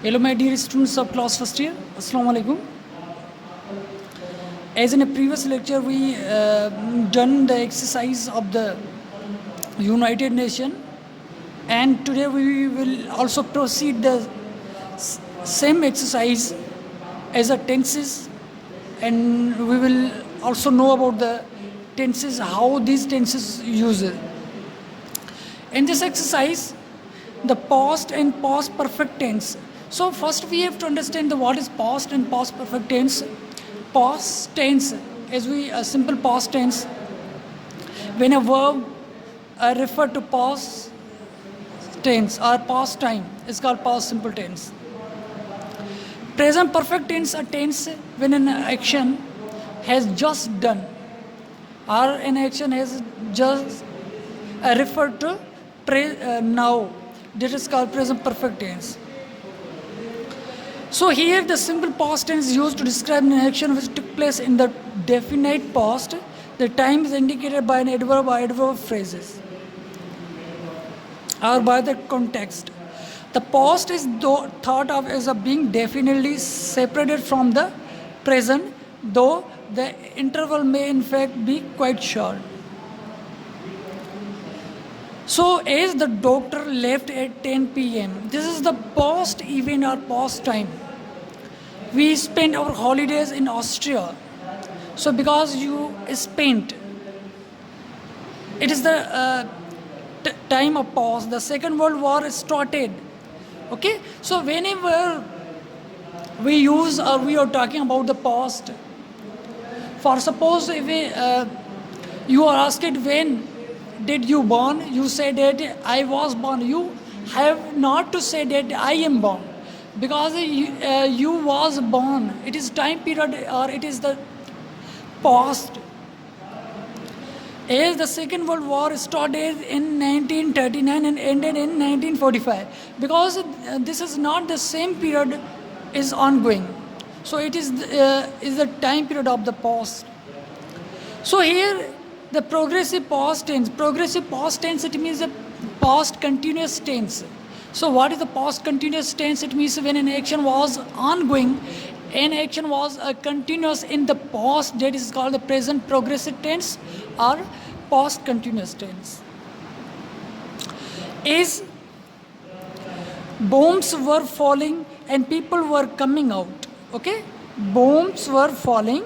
Hello, my dear students of class first year. Assalamu alaikum. As in a previous lecture, we done the exercise of the United Nations, and today we will also proceed the same exercise as a tenses, and we will also know about the tenses, how these tenses use it. In this exercise, the past and past perfect tense. So first we have to understand the what is past and past perfect tense. Past tense, as we simple past tense, when a verb refer to past tense or past time, is called past simple tense. Present perfect tense, a tense when an action has just done or an action has just referred to now. That is called present perfect tense. So here the simple past tense is used to describe an action which took place in the definite past. The time is indicated by an adverb or adverb phrases or by the context. The past is thought of as a being definitely separated from the present, though the interval may in fact be quite short. So as the doctor left at 10 p.m., this is the past event or past time. We spent our holidays in Austria. So because you spent, it is the time of past. The Second World War started. Okay, so whenever we use or we are talking about the past, for suppose if you are asked when did you born, you say that I was born. You have not to say that I am born, because you was born. It is time period or it is the past. As the Second World War started in 1939 and ended in 1945, because this is not the same period is ongoing. So it is the time period of the past. So here the progressive past tense. Progressive past tense, it means a past continuous tense. So what is the past continuous tense? It means when an action was ongoing, an action was continuous in the past, that is called the present progressive tense or past continuous tense. As bombs were falling and people were coming out. Okay, bombs were falling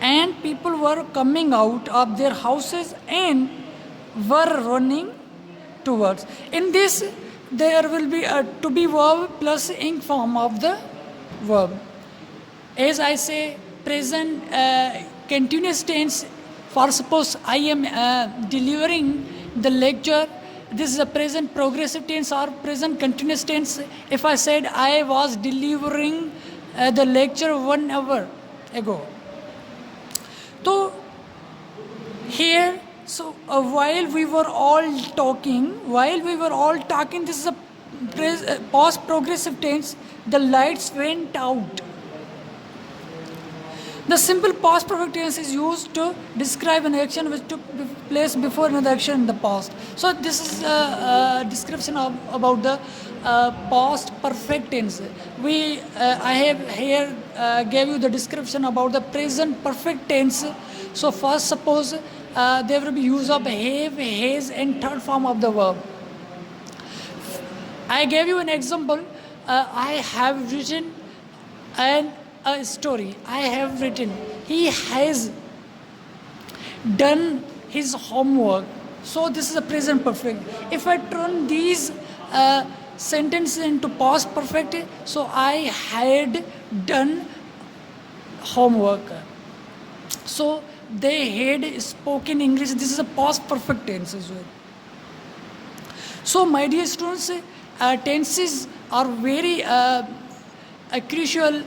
and people were coming out of their houses and were running towards. In this, there will be a to be verb plus ing form of the verb. As I say, present continuous tense, for suppose I am delivering the lecture, this is a present progressive tense or present continuous tense. If I said I was delivering the lecture 1 hour ago. So here, so while we were all talking, this is a past progressive tense, the lights went out. The simple past perfect tense is used to describe an action which took place before another action in the past. So this is a description about the past perfect tense. I have here gave you the description about the present perfect tense. So first suppose there will be use of have, has and third form of the verb. I gave you an example. I have written a story. I have written. He has done his homework. So this is a present perfect. If I turn these sentences into past perfect, so I had done homework. So they had spoken English. This is a past perfect tense as well. So my dear students, tenses are very crucial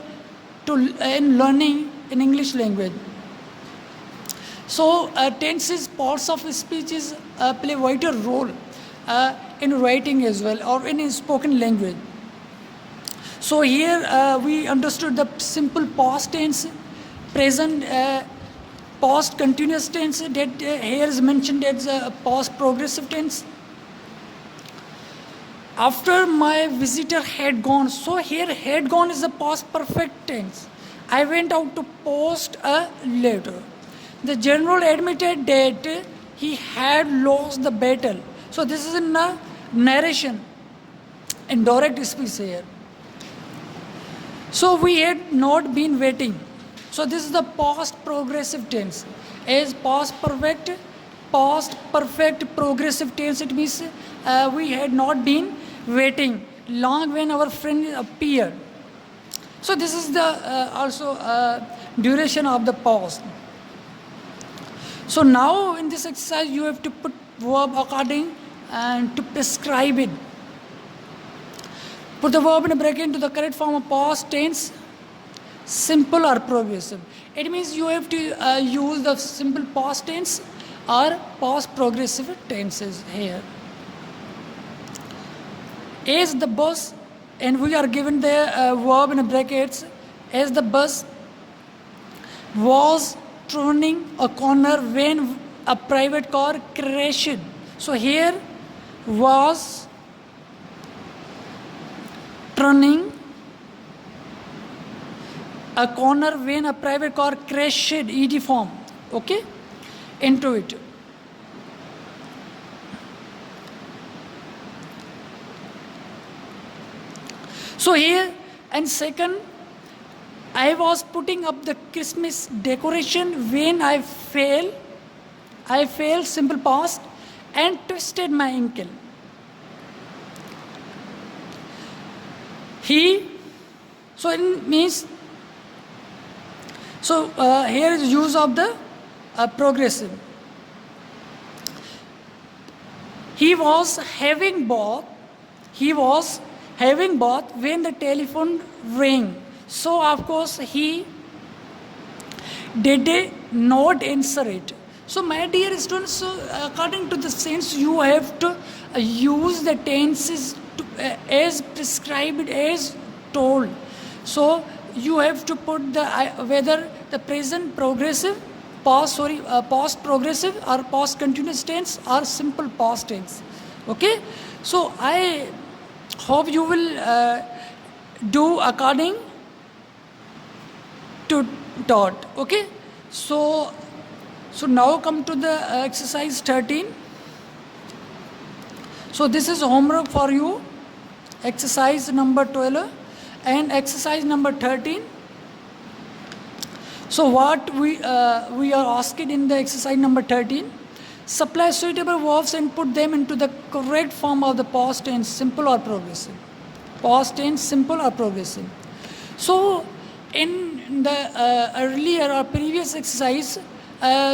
in learning in English language. So tenses, parts of speeches play a vital role in writing as well or in spoken language. So here we understood the simple past tense, present past continuous tense, that here is mentioned as a past progressive tense. after my visitor had gone. So here had gone is the past perfect tense. I went out to post a letter. The general admitted that he had lost the battle. So this is in a narration, in direct speech here. So we had not been waiting. So this is the past progressive tense. As past perfect progressive tense, it means we had not been waiting long when our friend appeared. So this is the also duration of the past. So now in this exercise you have to put verb according and to prescribe it. Put the verb in a bracket into the correct form of past tense, simple or progressive. It means you have to use the simple past tense or past progressive tenses here. As the bus, and we are given the verb in brackets, as the bus was turning a corner when a private car crashed. So here was turning a corner when a private car crashed, ed form, okay, into it. So here, and second, I was putting up the Christmas decoration when I fell, simple past, and twisted my ankle. So it means, so here is use of the progressive. He was having bath when the telephone rang. So of course he did not answer it. So my dear students, so according to the sense you have to use the tenses as prescribed, as told. So you have to put the whether the present progressive, past progressive, or past continuous tense, or simple past tense. Okay, so I hope you will do according to taught. Okay, so now come to the exercise 13. So this is homework for you, exercise number 12 and exercise number 13. So what we are asking in the exercise number 13, supply suitable verbs and put them into the correct form of the past tense, simple or progressive. Past tense, simple or progressive. So in the earlier or previous exercise,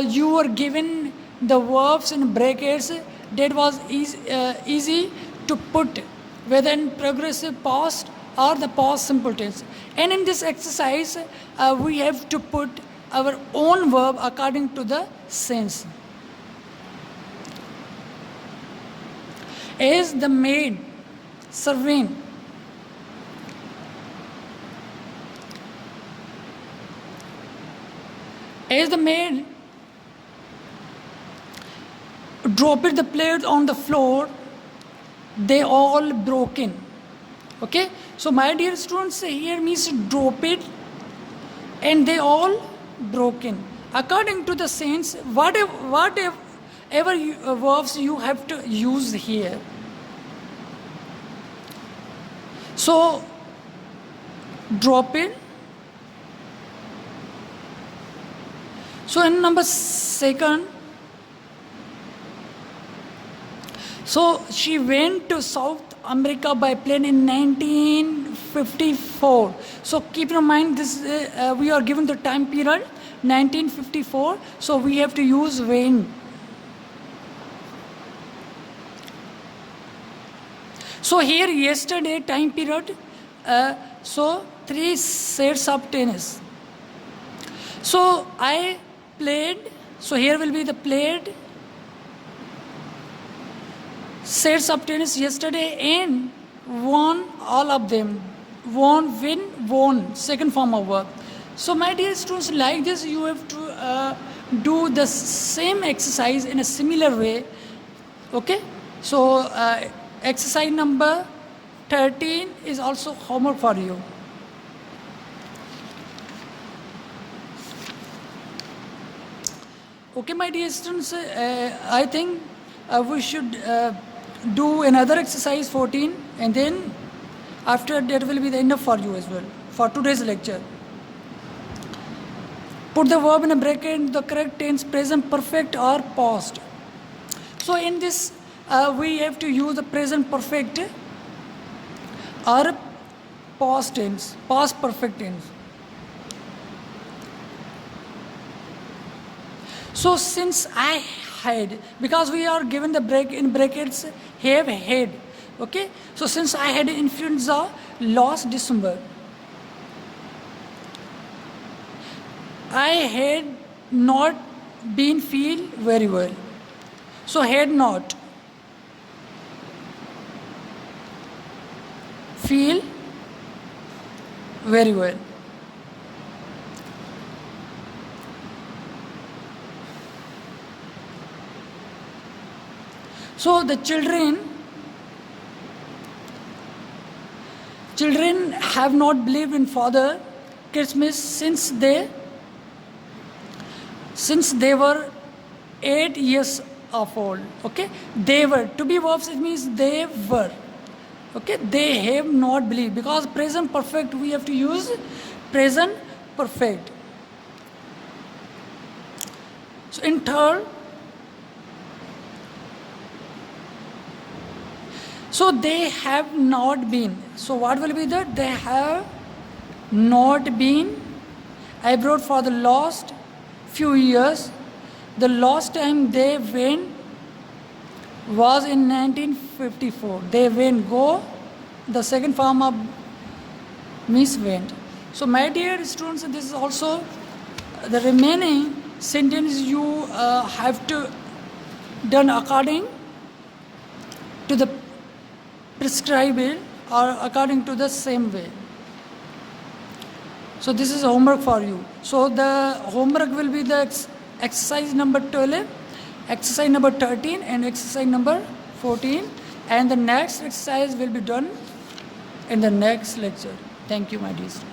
you were given the verbs in brackets. That was easy to put whether in progressive past or the past simple tense. And in this exercise, we have to put our own verb according to the sense. As the maid servant dropped the plates on the floor, they all broken. Okay, so my dear students, here means drop it and they all broken. According to the sense, whatever verbs you have to use here. So drop it. So in number second, so she went to South America by plane in 1954. So keep in mind this, we are given the time period 1954. So we have to use when. So here yesterday time period, so 3 sets of tennis. So I played, so here will be the played sets of tennis yesterday and won all of them. Won, win, won, second form of verb. So my dear students, like this you have to do the same exercise in a similar way. Okay, so exercise number 13 is also homework for you. Okay, my dear students, I think we should do another exercise 14, and then after that will be the enough for you as well for today's lecture. Put the verb in a bracket in the correct tense, present perfect or past. So in this we have to use the present perfect or past tense, past perfect tense. So since I had, because we are given the break in brackets have had, okay. So since I had influenza last December, I had not been feel very well. So had not feel very well. So the children have not believed in Father Christmas since they were 8 years of old. Okay, they were, to be verbs, it means they were. Okay, they have not believed, because present perfect we have to use present perfect. So in third, so they have not been. So what will be that? They have not been abroad for the last few years. The last time they went was in 1954. They went, go, the second form of means went. So my dear students, this is also the remaining sentence you have to done according to the prescribed or according to the same way. So this is homework for you. So the homework will be the exercise number 12, exercise number 13 and exercise number 14, and the next exercise will be done in the next lecture. Thank you, my dear students.